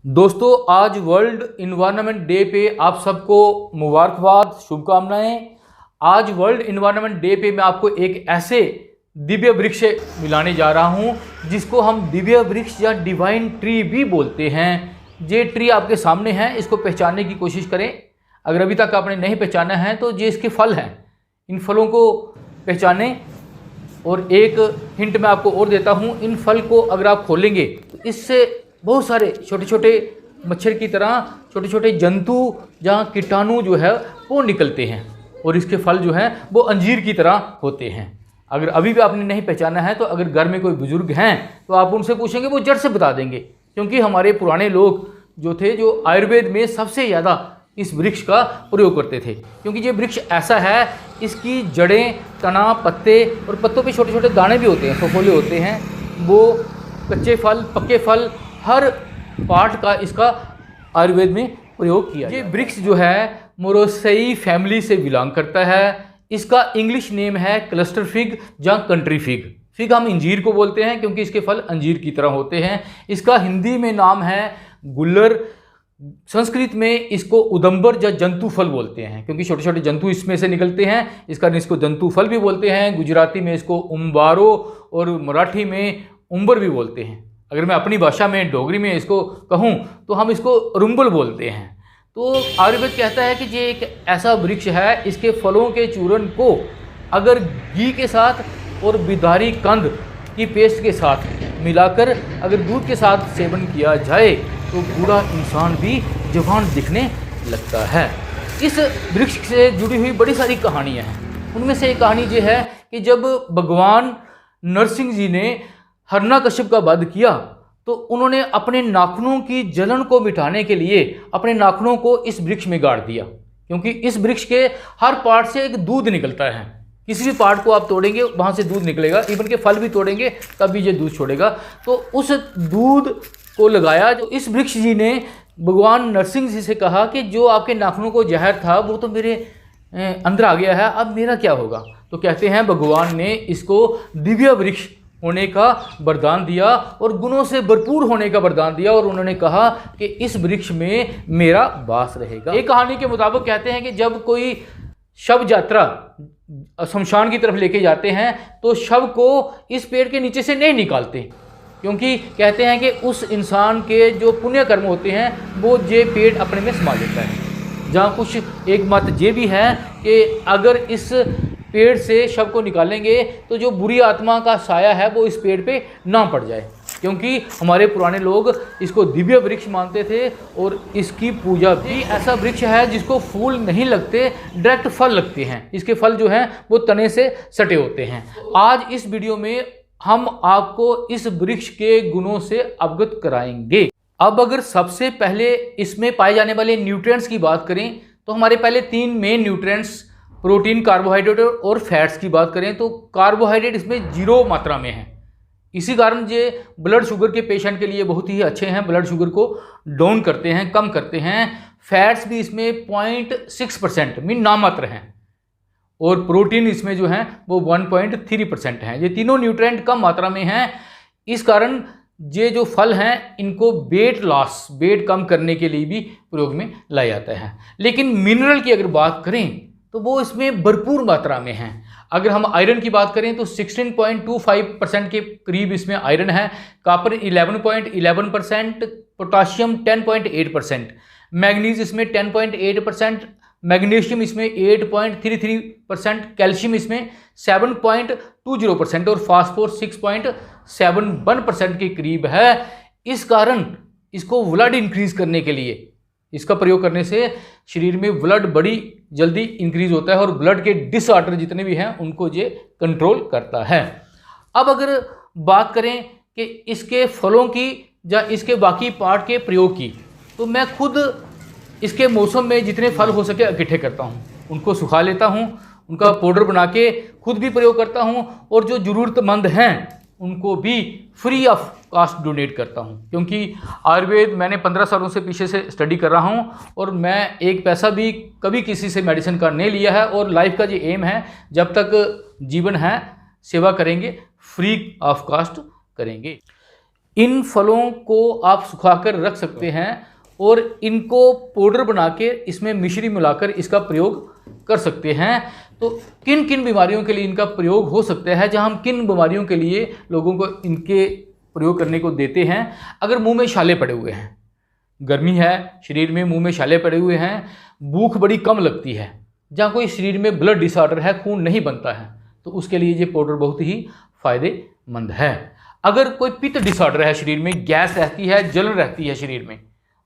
दोस्तों, आज world environment day पे आप सबको मुबारकबाद, शुभकामनाएं। आज वर्ल्ड इन्वायरमेंट डे पे मैं आपको एक ऐसे दिव्य वृक्ष मिलाने जा रहा हूं जिसको हम दिव्य वृक्ष या डिवाइन ट्री भी बोलते हैं। ये ट्री आपके सामने है, इसको पहचानने की कोशिश करें। अगर अभी तक आपने नहीं पहचाना है तो ये इसके फल हैं, इन फलों को पहचानें। और एक हिंट मैं आपको और देता हूं, इन फल को अगर आप खोलेंगे तो इससे बहुत सारे छोटे छोटे मच्छर की तरह छोटे छोटे जंतु जहाँ कीटाणु जो है वो निकलते हैं, और इसके फल जो हैं वो अंजीर की तरह होते हैं। अगर अभी भी आपने नहीं पहचाना है तो अगर घर में कोई बुजुर्ग हैं तो आप उनसे पूछेंगे, वो जड़ से बता देंगे। क्योंकि हमारे पुराने लोग जो थे, जो आयुर्वेद में सबसे ज़्यादा इस वृक्ष का प्रयोग करते थे। क्योंकि ये वृक्ष ऐसा है, इसकी जड़ें, तना, पत्ते और पत्तों पे छोटे छोटे दाने भी होते हैं, फफोले होते हैं। वो कच्चे फल, पक्के फल, हर पार्ट का इसका आयुर्वेद में प्रयोग किया। ये वृक्ष जो है मोरोसेई फैमिली से बिलोंग करता है। इसका इंग्लिश नेम है क्लस्टर फिग या कंट्री फिग। फिग हम अंजीर को बोलते हैं क्योंकि इसके फल अंजीर की तरह होते हैं। इसका हिंदी में नाम है गुल्लर। संस्कृत में इसको उदंबर या जंतु फल बोलते हैं क्योंकि छोटे छोटे जंतु इसमें से निकलते हैं। इस कारण इसको जंतु फल भी बोलते हैं। गुजराती में इसको उम्बारो और मराठी में उम्बर भी बोलते हैं। अगर मैं अपनी भाषा में डोगरी में इसको कहूँ तो हम इसको रुम्बल बोलते हैं। तो आयुर्वेद कहता है कि ये एक ऐसा वृक्ष है, इसके फलों के चूर्ण को अगर घी के साथ और बिदारी कंद की पेस्ट के साथ मिलाकर अगर दूध के साथ सेवन किया जाए तो बूढ़ा इंसान भी जवान दिखने लगता है। इस वृक्ष से जुड़ी हुई बड़ी सारी कहानियाँ हैं। उनमें से एक कहानी ये है कि जब भगवान नरसिंह जी ने हिरण्यकश्यप का वध किया तो उन्होंने अपने नाखूनों की जलन को मिटाने के लिए अपने नाखूनों को इस वृक्ष में गाड़ दिया। क्योंकि इस वृक्ष के हर पार्ट से एक दूध निकलता है। किसी भी पार्ट को आप तोड़ेंगे वहाँ से दूध निकलेगा। इवन के फल भी तोड़ेंगे तब भी ये दूध छोड़ेगा। तो उस दूध को लगाया। जो इस वृक्ष जी ने भगवान नरसिंह जी से कहा कि जो आपके नाखूनों को जहर था वो तो मेरे अंदर आ गया है, अब मेरा क्या होगा। तो कहते हैं भगवान ने इसको दिव्य वृक्ष होने का वरदान दिया और गुणों से भरपूर होने का वरदान दिया। और उन्होंने कहा कि इस वृक्ष में मेरा वास रहेगा। एक कहानी के मुताबिक कहते हैं कि जब कोई शव यात्रा शमशान की तरफ लेके जाते हैं तो शव को इस पेड़ के नीचे से नहीं निकालते, क्योंकि कहते हैं कि उस इंसान के जो पुण्य कर्म होते हैं वो ये पेड़ अपने में समा लेता है। जहाँ कुछ एक मत ये भी है कि अगर इस पेड़ से शव को निकालेंगे तो जो बुरी आत्मा का साया है वो इस पेड़ पे ना पड़ जाए। क्योंकि हमारे पुराने लोग इसको दिव्य वृक्ष मानते थे और इसकी पूजा भी। ऐसा वृक्ष है जिसको फूल नहीं लगते, डायरेक्ट फल लगते हैं। इसके फल जो हैं वो तने से सटे होते हैं। आज इस वीडियो में हम आपको इस वृक्ष के गुणों से अवगत कराएंगे। अब अगर सबसे पहले इसमें पाए जाने वाले न्यूट्रिएंट्स की बात करें तो हमारे पहले 3 मेन न्यूट्रिएंट्स प्रोटीन, कार्बोहाइड्रेट और फैट्स की बात करें तो कार्बोहाइड्रेट इसमें 0 मात्रा में है। इसी कारण ये ब्लड शुगर के पेशेंट के लिए बहुत ही अच्छे हैं, ब्लड शुगर को डाउन करते हैं, कम करते हैं। फैट्स भी इसमें 0.6% मीन नामात्र हैं और प्रोटीन इसमें जो है वो 1.3% हैं। ये तीनों न्यूट्रिएंट कम मात्रा में हैं। इस कारण ये जो फल हैं इनको वेट लॉस, वेट कम करने के लिए भी प्रयोग में लाया जाता है। लेकिन मिनरल की अगर बात करें तो वो इसमें भरपूर मात्रा में हैं। अगर हम आयरन की बात करें तो 16.25% के करीब इसमें आयरन है। कॉपर 11.11%, पोटाशियम 10.8%, मैग्नीज इसमें 10.8%, मैग्नीशियम इसमें 8.33%, कैल्शियम इसमें 7.20% और फास्फोर 6.71% के करीब है। इस कारण इसको ब्लड इंक्रीज करने के लिए इसका प्रयोग करने से शरीर में ब्लड बड़ी जल्दी इंक्रीज होता है और ब्लड के डिसऑर्डर जितने भी हैं उनको ये कंट्रोल करता है। अब अगर बात करें कि इसके फलों की या इसके बाकी पार्ट के प्रयोग की, तो मैं खुद इसके मौसम में जितने फल हो सके इकट्ठे करता हूँ, उनको सुखा लेता हूँ, उनका पाउडर बना के खुद भी प्रयोग करता हूँ और जो ज़रूरतमंद हैं उनको भी फ्री ऑफ कास्ट डोनेट करता हूँ। क्योंकि आयुर्वेद मैंने 15 सालों से पीछे से स्टडी कर रहा हूँ और मैं एक पैसा भी कभी किसी से मेडिसिन का नहीं लिया है। और लाइफ का जो एम है, जब तक जीवन है सेवा करेंगे, फ्री ऑफ कास्ट करेंगे। इन फलों को आप सुखाकर रख सकते हैं और इनको पाउडर बना के इसमें मिश्री मिलाकर इसका प्रयोग कर सकते हैं। तो किन किन बीमारियों के लिए इनका प्रयोग हो सकता है, जहां हम किन बीमारियों के लिए लोगों को इनके प्रयोग करने को देते हैं। अगर मुंह में छाले पड़े हुए हैं, गर्मी है शरीर में, मुंह में छाले पड़े हुए हैं, भूख बड़ी कम लगती है, जहाँ कोई शरीर में ब्लड डिसऑर्डर है, खून नहीं बनता है, तो उसके लिए ये पाउडर बहुत ही फायदेमंद है। अगर कोई पित्त डिसऑर्डर है, शरीर में गैस रहती है, जलन रहती है शरीर में,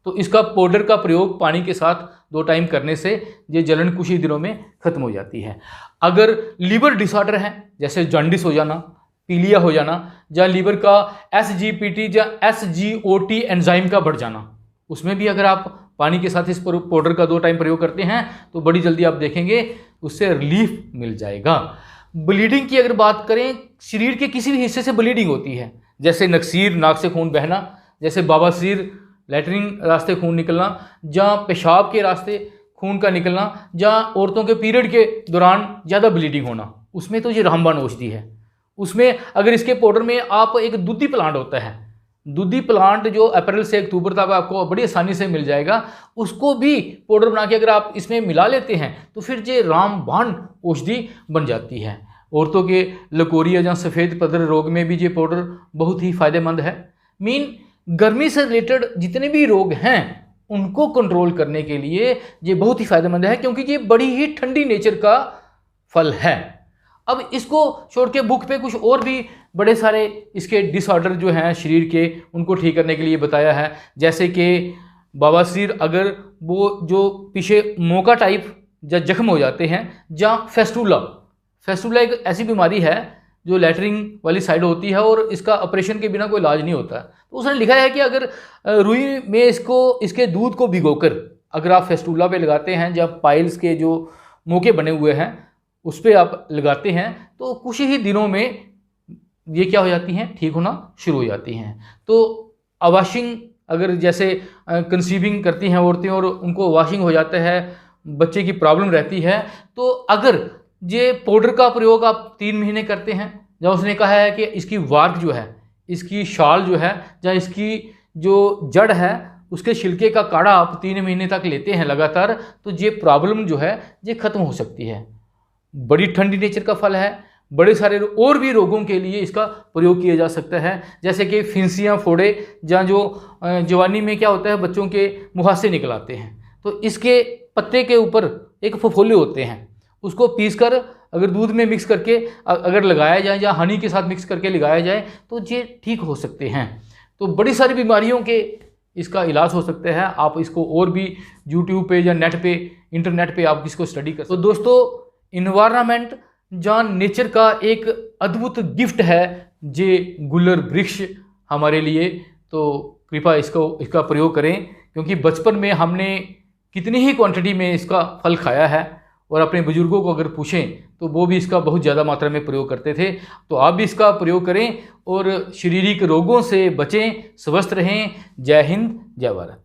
तो इसका पाउडर का प्रयोग पानी के साथ 2 टाइम करने से ये जलन कुछ ही दिनों में खत्म हो जाती है। अगर लीवर डिसऑर्डर है, जैसे जॉन्डिस हो जाना, पीलिया हो जाना, या लीवर का SGPT या SGOT एंजाइम का बढ़ जाना, उसमें भी अगर आप पानी के साथ इस पाउडर का 2 टाइम प्रयोग करते हैं तो बड़ी जल्दी आप देखेंगे उससे रिलीफ मिल जाएगा। ब्लीडिंग की अगर बात करें, शरीर के किसी भी हिस्से से ब्लीडिंग होती है, जैसे नक्सीर, नाक से खून बहना, जैसे बवासीर, लैट्रिन रास्ते खून निकलना, या पेशाब के रास्ते खून का निकलना, या औरतों के पीरियड के दौरान ज़्यादा ब्लीडिंग होना, उसमें तो ये रामबाण औषधि है। उसमें अगर इसके पाउडर में आप, एक दूधी प्लांट होता है, दूधी प्लांट जो अप्रैल से अक्टूबर तक आपको बड़ी आसानी से मिल जाएगा, उसको भी पाउडर बना के अगर आप इसमें मिला लेते हैं तो फिर ये रामबाण औषधि बन जाती है। औरतों के लकोरिया या सफ़ेद पदर रोग में भी ये पाउडर बहुत ही फायदेमंद है। मीन गर्मी से रिलेटेड जितने भी रोग हैं उनको कंट्रोल करने के लिए ये बहुत ही फायदेमंद है, क्योंकि ये बड़ी ही ठंडी नेचर का फल है। अब इसको छोड़ के बुक पे कुछ और भी बड़े सारे इसके डिसऑर्डर जो हैं शरीर के, उनको ठीक करने के लिए बताया है। जैसे कि बवासीर, अगर वो जो पीछे मोका टाइप या जख्म हो जाते हैं, या फेस्टुला एक ऐसी बीमारी है जो लैटरिन वाली साइड होती है और इसका ऑपरेशन के बिना कोई इलाज नहीं होता। तो उसने लिखा है कि अगर रुई में इसके दूध को भिगोकर अगर आप फेस्टुला पे लगाते हैं, जब पाइल्स के जो मोके बने हुए हैं उस पर आप लगाते हैं, तो कुछ ही दिनों में ये क्या हो जाती हैं, ठीक होना शुरू हो जाती हैं। तो वाशिंग, अगर जैसे कंसीविंग करती हैं औरतें और उनको वाशिंग हो जाता है, बच्चे की प्रॉब्लम रहती है, तो अगर ये पाउडर का प्रयोग आप 3 महीने करते हैं, जहाँ उसने कहा है कि इसकी वार्क जो है, इसकी शाल जो है, या इसकी जो जड़ है, उसके छिलके का काढ़ा आप 3 महीने तक लेते हैं लगातार, तो ये प्रॉब्लम जो है ये खत्म हो सकती है। बड़ी ठंडी नेचर का फल है, बड़े सारे और भी रोगों के लिए इसका प्रयोग किया जा सकता है, जैसे कि फिंसियाँ, फोड़े, जहाँ जो जवानी में क्या होता है, बच्चों के मुहासे निकल आते हैं, तो इसके पत्ते के ऊपर एक फफोले होते हैं, उसको पीसकर अगर दूध में मिक्स करके अगर लगाया जाए या हनी के साथ मिक्स करके लगाया जाए तो ये ठीक हो सकते हैं। तो बड़ी सारी बीमारियों के इसका इलाज हो सकता है। आप इसको और भी यूट्यूब पे या नेट पे, इंटरनेट पे आप इसको स्टडी कर। तो दोस्तों, इन्वायरमेंट जहाँ नेचर का एक अद्भुत गिफ्ट है जे गुलर वृक्ष हमारे लिए, तो कृपया इसका प्रयोग करें, क्योंकि बचपन में हमने कितनी ही क्वांटिटी में इसका फल खाया है, और अपने बुजुर्गों को अगर पूछें तो वो भी इसका बहुत ज़्यादा मात्रा में प्रयोग करते थे। तो आप भी इसका प्रयोग करें और शारीरिक रोगों से बचें, स्वस्थ रहें। जय हिंद, जय भारत।